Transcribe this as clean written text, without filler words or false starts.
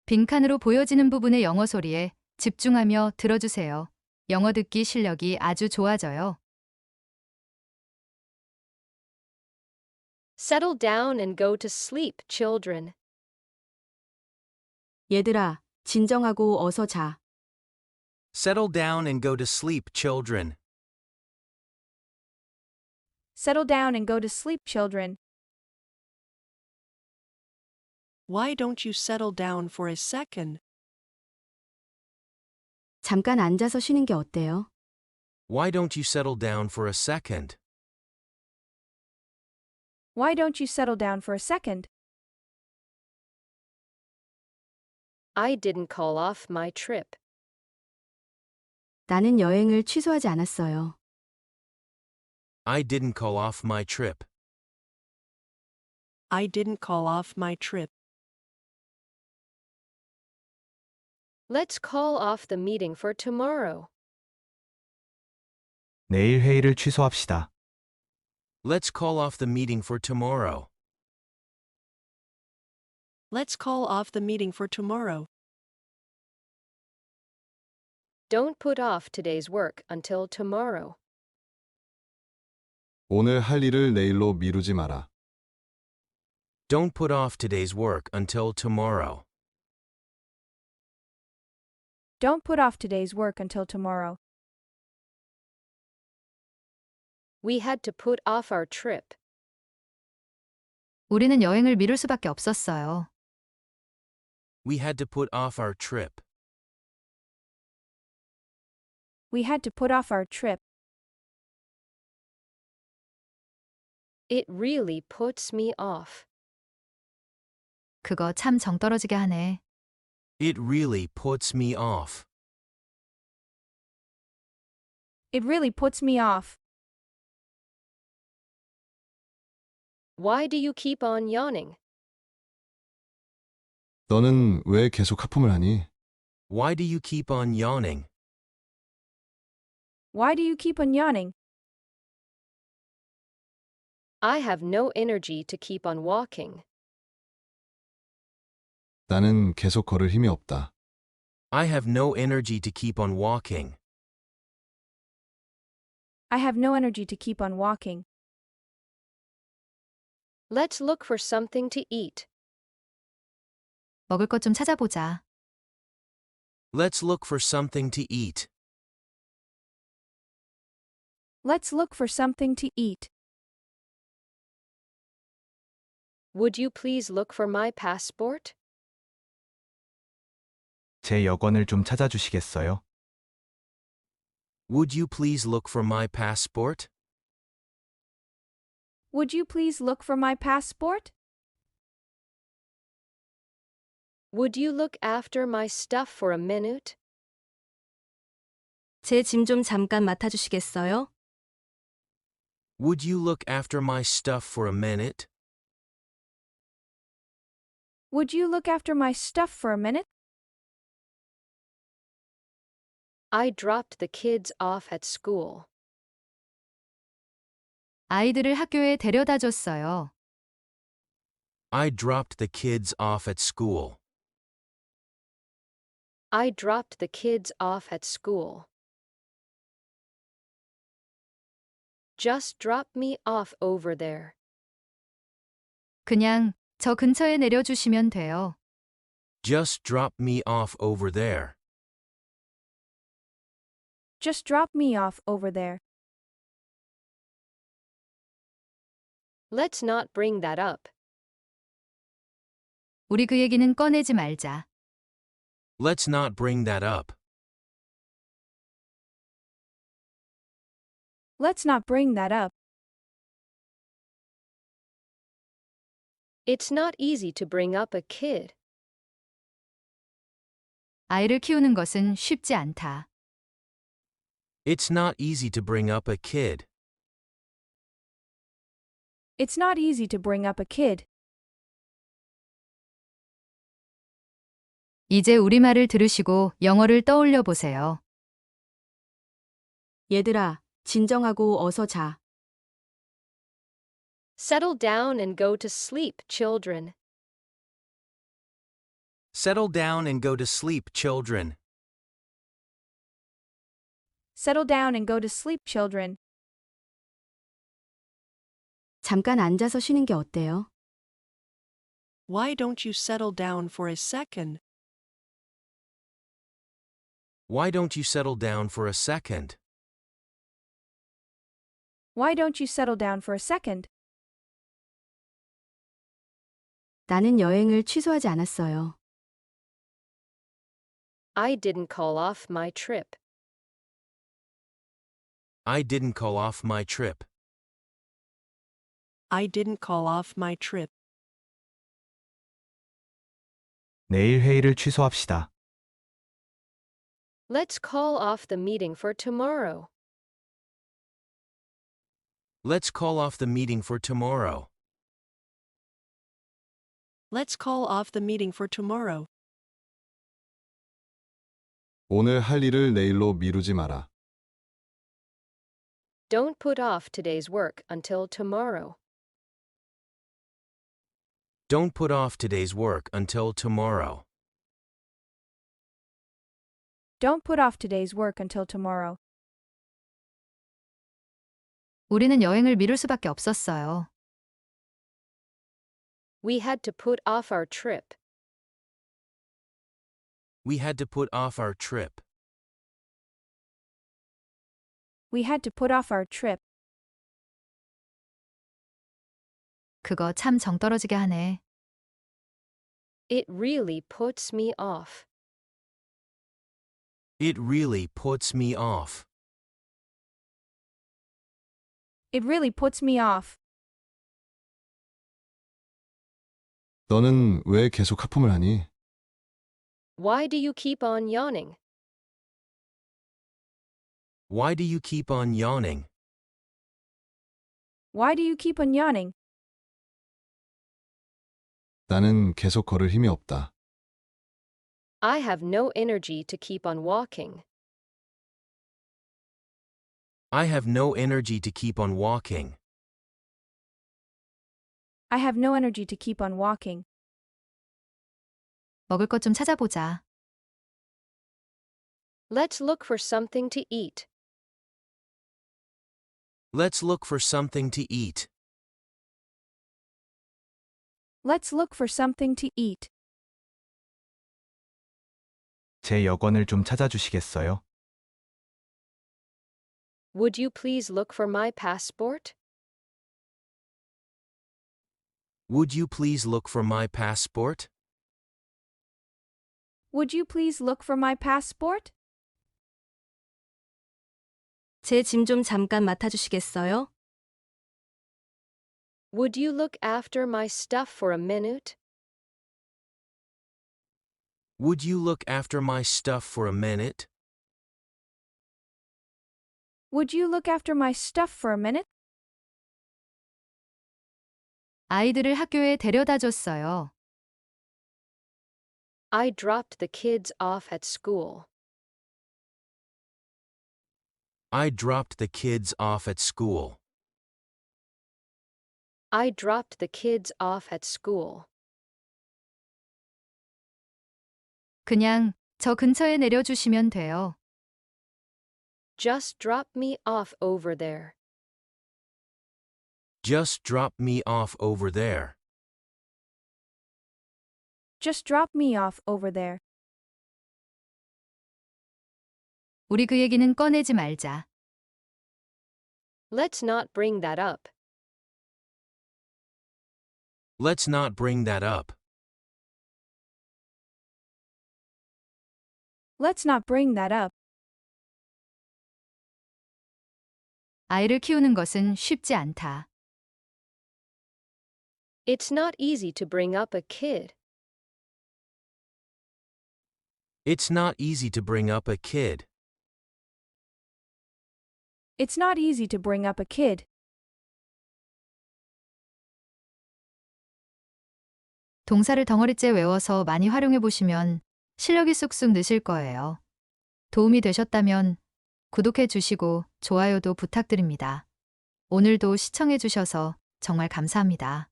빈칸으로 보여지는 부분의 영어 소리에 집중하며 들어주세요. 영어 듣기 실력이 아주 좋아져요. Settle down and go to sleep, children. 얘들아, 진정하고 어서 자. Settle down and go to sleep, children. Settle down and go to sleep, children. Why don't you settle down for a second? 잠깐 앉아서 쉬는 게 어때요? Why don't you settle down for a second? Why don't you settle down for a second? I didn't call off my trip. 나는 여행을 취소하지 않았어요. I didn't call off my trip. I didn't call off my trip. Let's call off the meeting for tomorrow. 내일 회의를 취소합시다. Let's call off the meeting for tomorrow. Let's call off the meeting for tomorrow. Don't put off today's work until tomorrow. 오늘 할 일을 내일로 미루지 마라. Don't put off today's work until tomorrow. Don't put off today's work until tomorrow. We had to put off our trip. 우리는 여행을 미룰 수밖에 없었어요. We had to put off our trip. We had to put off our trip. It really puts me off. 그거 참 정 떨어지게 하네. It really puts me off. It really puts me off. Why do you keep on yawning? 너는 왜 계속 하품을 하니? Why do you keep on yawning? Why do you keep on yawning? I have no energy to keep on walking. 나는 계속 걸을 힘이 없다. I have no energy to keep on walking. I have no energy to keep on walking. Let's look for something to eat. 먹을 것 좀 찾아보자. Let's look for something to eat. Let's look for something to eat. Would you please look for my passport? 제 여권을 좀 찾아주시겠어요? Would you please look for my passport? Would you please look for my passport? Would you look after my stuff for a minute? 제 짐 좀 잠깐 맡아주시겠어요? Would you look after my stuff for a minute? Would you look after my stuff for a minute? I dropped the kids off at school. 아이들을 학교에 데려다 줬어요. I dropped the kids off at school. I dropped the kids off at school. Just drop me off over there. 그냥 저 근처에 내려주시면 돼요. Just drop me off over there. Just drop me off over there. Let's not bring that up. 우리 그 얘기는 꺼내지 말자. Let's not bring that up. Let's not bring that up. It's not easy to bring up a kid. 아이를 키우는 것은 쉽지 않다. It's not easy to bring up a kid. It's not easy to bring up a kid. 이제 우리말을 들으시고 영어를 떠올려 보세요. 얘들아, 진정하고 어서 자. Settle down and go to sleep, children. Settle down and go to sleep, children. Settle down and go to sleep, children. 잠깐 앉아서 쉬는 게 어때요? Why don't you settle down for a second? Why don't you settle down for a second? Why don't you settle down for a second? 나는 여행을 취소하지 않았어요. I didn't call off my trip. I didn't call off my trip. I didn't call off my trip. 내일 회의를 취소합시다. Let's call off the meeting for tomorrow. Let's call off the meeting for tomorrow. Let's call off the meeting for tomorrow. 오늘 할 일을 내일로 미루지 마라. Don't put off today's work until tomorrow. Don't put off today's work until tomorrow. Don't put off today's work until tomorrow. 우리는 여행을 미룰 수밖에 없었어요. We had to put off our trip. We had to put off our trip. We had to put off our trip. 그거 참 정떨어지게 하네. It really puts me off. It really puts me off. It really puts me off. 너는 왜 계속 하품을 하니? Why do you keep on yawning? Why do you keep on yawning? Why do you keep on yawning? 나는 계속 걸을 힘이 없다. I have no energy to keep on walking. I have no energy to keep on walking. I have no energy to keep on walking. 먹을 것 좀 찾아보자. Let's look for something to eat. Let's look for something to eat. Let's look for something to eat. 제 여권을 좀 찾아주시겠어요? Would you please look for my passport? Would you please look for my passport? Would you please look for my passport? 제 짐 좀 잠깐 맡아주시겠어요? Would you look after my stuff for a minute? Would you look after my stuff for a minute? Would you look after my stuff for a minute? 아이들을 학교에 데려다 줬어요. I dropped the kids off at school. I dropped the kids off at school. I dropped the kids off at school. 그냥 저 근처에 내려주시면 돼요. Just drop me off over there. Just drop me off over there. Just drop me off over there. 우리 그 얘기는 꺼내지 말자. Let's not bring that up. Let's not bring that up. Let's not bring that up. 아이를 키우는 것은 쉽지 않다. It's not easy to bring up a kid. It's not easy to bring up a kid. It's not easy to bring up a kid. 동사를 덩어리째 외워서 많이 활용해 보시면 실력이 쑥쑥 느실 거예요. 도움이 되셨다면 구독해 주시고 좋아요도 부탁드립니다. 오늘도 시청해 주셔서 정말 감사합니다.